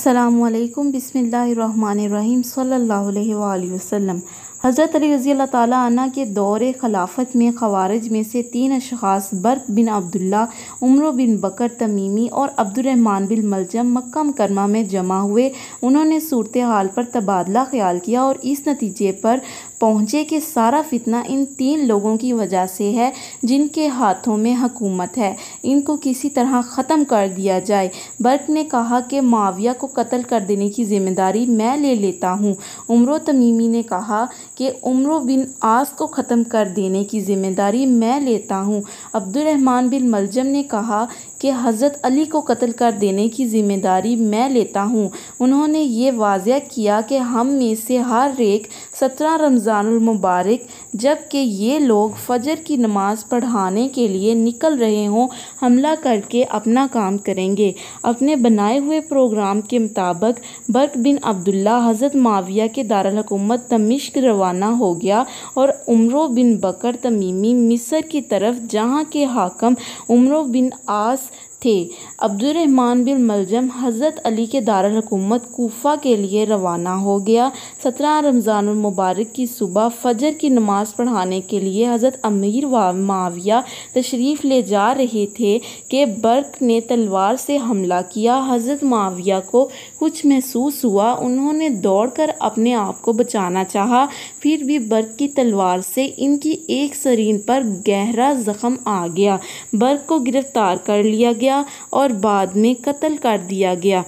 السلام علیکم، بسم اللہ الرحمن الرحیم، صلی اللہ علیہ وآلہ وسلم۔ حضرت علی رضی اللہ تعالیٰ عنہ کے دور خلافت میں خوارج میں سے 3 اشخاص برق بن عبداللہ، عمرو بن بکر تمیمی اور عبد الرحمن بن ملجم مکہ مکرمہ میں جمع ہوئے۔ انہوں نے صورتحال پر تبادلہ خیال کیا اور اس نتیجے پر پہنچے کہ سارا فتنہ ان 3 لوگوں کی وجہ سے ہے جن کے ہاتھوں میں حکومت ہے، ان کو کسی طرح ختم کر دیا جائے۔ برق نے کہا کہ معاویہ کو قتل کر دینے کی ذمہ داری میں لے لیتا ہوں۔ عمرو تمیمی نے کہا کہ عمرو بن عاص کو ختم کر دینے کی ذمہ داری میں لیتا ہوں۔ عبد الرحمن بن ملجم نے کہا کہ حضرت علی کو قتل کر دینے کی ذمہ داری میں لیتا ہوں۔ انہوں نے یہ واضح کیا کہ ہم میں سے ہر ایک 17 رمضان المبارک جب کہ یہ لوگ فجر کی نماز پڑھانے کے لیے نکل رہے ہوں، حملہ کر کے اپنا کام کریں گے۔ اپنے بنائے ہوئے پروگرام کے مطابق برق بن عبداللہ حضرت معاویہ کے دارالحکومت دمشق روانہ ہو گیا اور عمرو بن بکر تمیمی مصر کی طرف، جہاں کے حاکم عمرو بن عاص تھے۔ عبد الرحمن بن ملجم حضرت علی کے دارالحکومت کوفہ کے لیے روانہ ہو گیا۔ 17 رمضان المبارک کی صبح فجر کی نماز پڑھانے کے لیے حضرت امیر معاویہ تشریف لے جا رہے تھے کہ برق نے تلوار سے حملہ کیا۔ حضرت معاویہ کو کچھ محسوس ہوا، انہوں نے دوڑ کر اپنے آپ کو بچانا چاہا، پھر بھی برق کی تلوار سے ان کی ایک سرین پر گہرا زخم آ گیا۔ برق کو گرفتار کر لیا گیا اور بعد میں قتل کر دیا گیا۔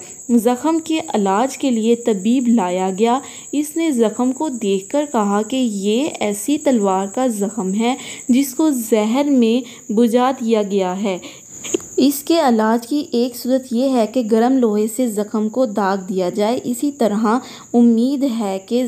زخم کے علاج کے لیے طبیب لایا گیا۔ اس نے زخم کو دیکھ کر کہا کہ یہ ایسی تلوار کا زخم ہے جس کو زہر میں بجھا دیا گیا ہے۔ اس کے علاج کی ایک صورت یہ ہے کہ گرم لوہے سے زخم کو داغ دیا جائے۔ اسی طرح امید ہے کہ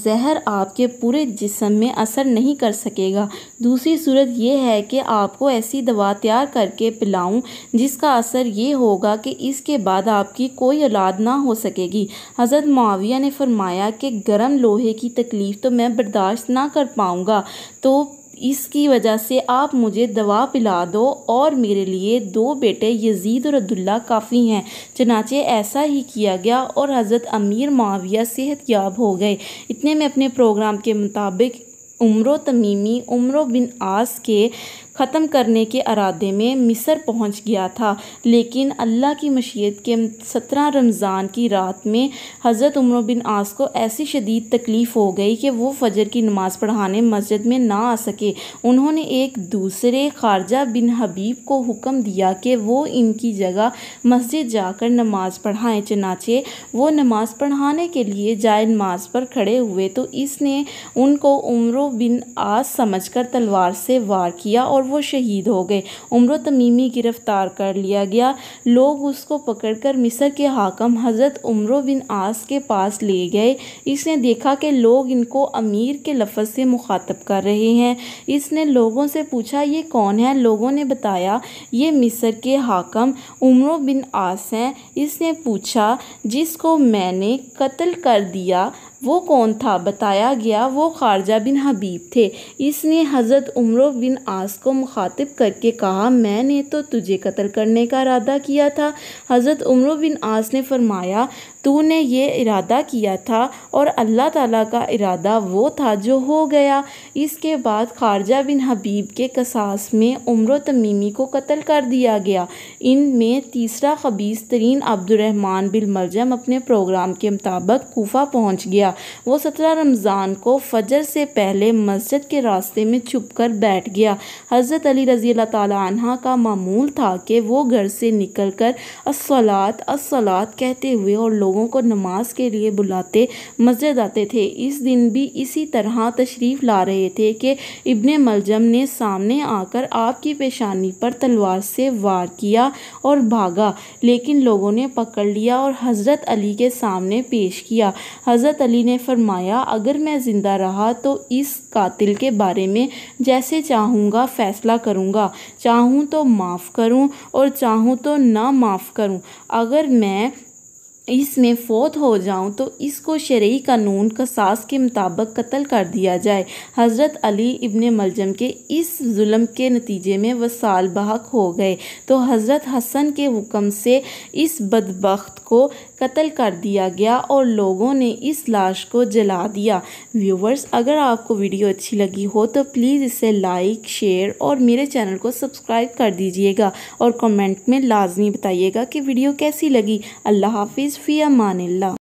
زہر آپ کے پورے جسم میں اثر نہیں کر سکے گا۔ دوسری صورت یہ ہے کہ آپ کو ایسی دوا تیار کر کے پلاؤں جس کا اثر یہ ہوگا کہ اس کے بعد آپ کی کوئی اولاد نہ ہو سکے گی۔ حضرت معاویہ نے فرمایا کہ گرم لوہے کی تکلیف تو میں برداشت نہ کر پاؤں گا، تو اس کی وجہ سے آپ مجھے دوا پلا دو اور میرے لیے 2 بیٹے یزید اور عبداللہ کافی ہیں۔ چنانچہ ایسا ہی کیا گیا اور حضرت امیر معاویہ صحت یاب ہو گئے۔ اتنے میں اپنے پروگرام کے مطابق عمرو تمیمی عمرو بن عاص کے ختم کرنے کے ارادے میں مصر پہنچ گیا تھا، لیکن اللہ کی مشیت کے 17 رمضان کی رات میں حضرت عمرو بن عاص کو ایسی شدید تکلیف ہو گئی کہ وہ فجر کی نماز پڑھانے مسجد میں نہ آ سکے۔ انہوں نے ایک دوسرے خارجہ بن حبیب کو حکم دیا کہ وہ ان کی جگہ مسجد جا کر نماز پڑھائیں۔ چنانچہ وہ نماز پڑھانے کے لیے جائے نماز پر کھڑے ہوئے تو اس نے ان کو عمرو بن عاص سمجھ کر تلوار سے وار کیا اور وہ شہید ہو گئے۔ عمرو تمیمی گرفتار کر لیا گیا۔ لوگ اس کو پکڑ کر مصر کے حاکم حضرت عمرو بن عاص کے پاس لے گئے۔ اس نے دیکھا کہ لوگ ان کو امیر کے لفظ سے مخاطب کر رہے ہیں۔ اس نے لوگوں سے پوچھا یہ کون ہے؟ لوگوں نے بتایا یہ مصر کے حاکم عمرو بن عاص ہیں۔ اس نے پوچھا جس کو میں نے قتل کر دیا وہ کون تھا؟ بتایا گیا وہ خارجہ بن حبیب تھے۔ اس نے حضرت عمرو بن عاص کو مخاطب کر کے کہا میں نے تو تجھے قتل کرنے کا ارادہ کیا تھا۔ حضرت عمرو بن عاص نے فرمایا تو نے یہ ارادہ کیا تھا اور اللہ تعالیٰ کا ارادہ وہ تھا جو ہو گیا۔ اس کے بعد خارجہ بن حبیب کے قصاص میں عمرو تمیمی کو قتل کر دیا گیا۔ ان میں تیسرا خبیث ترین عبد الرحمن بن ملجم اپنے پروگرام کے مطابق کوفہ پہنچ گیا۔ وہ 17 رمضان کو فجر سے پہلے مسجد کے راستے میں چھپ کر بیٹھ گیا۔ حضرت علی رضی اللہ تعالیٰ عنہ کا معمول تھا کہ وہ گھر سے نکل کر الصلاۃ الصلاۃ کہتے ہوئے اور لوگوں کو نماز کے لیے بلاتے مسجد آتے تھے۔ اس دن بھی اسی طرح تشریف لا رہے تھے کہ ابن ملجم نے سامنے آ کر آپ کی پیشانی پر تلوار سے وار کیا اور بھاگا، لیکن لوگوں نے پکڑ لیا اور حضرت علی کے سامنے پیش کیا۔ حضرت علی نے فرمایا اگر میں زندہ رہا تو اس قاتل کے بارے میں جیسے چاہوں گا فیصلہ کروں گا، چاہوں تو معاف کروں اور چاہوں تو نہ معاف کروں۔ اگر میں اس میں فوت ہو جاؤں تو اس کو شرعی قانون قصاص کے مطابق قتل کر دیا جائے۔ حضرت علی ابن ملجم کے اس ظلم کے نتیجے میں وصال بحق ہو گئے تو حضرت حسن کے حکم سے اس بدبخت کو قتل کر دیا گیا اور لوگوں نے اس لاش کو جلا دیا۔ ویورز، اگر آپ کو ویڈیو اچھی لگی ہو تو پلیز اسے لائک، شیئر اور میرے چینل کو سبسکرائب کر دیجیے گا اور کمنٹ میں لازمی بتائیے گا کہ ویڈیو کیسی لگی۔ اللہ حافظ، فی امان اللہ۔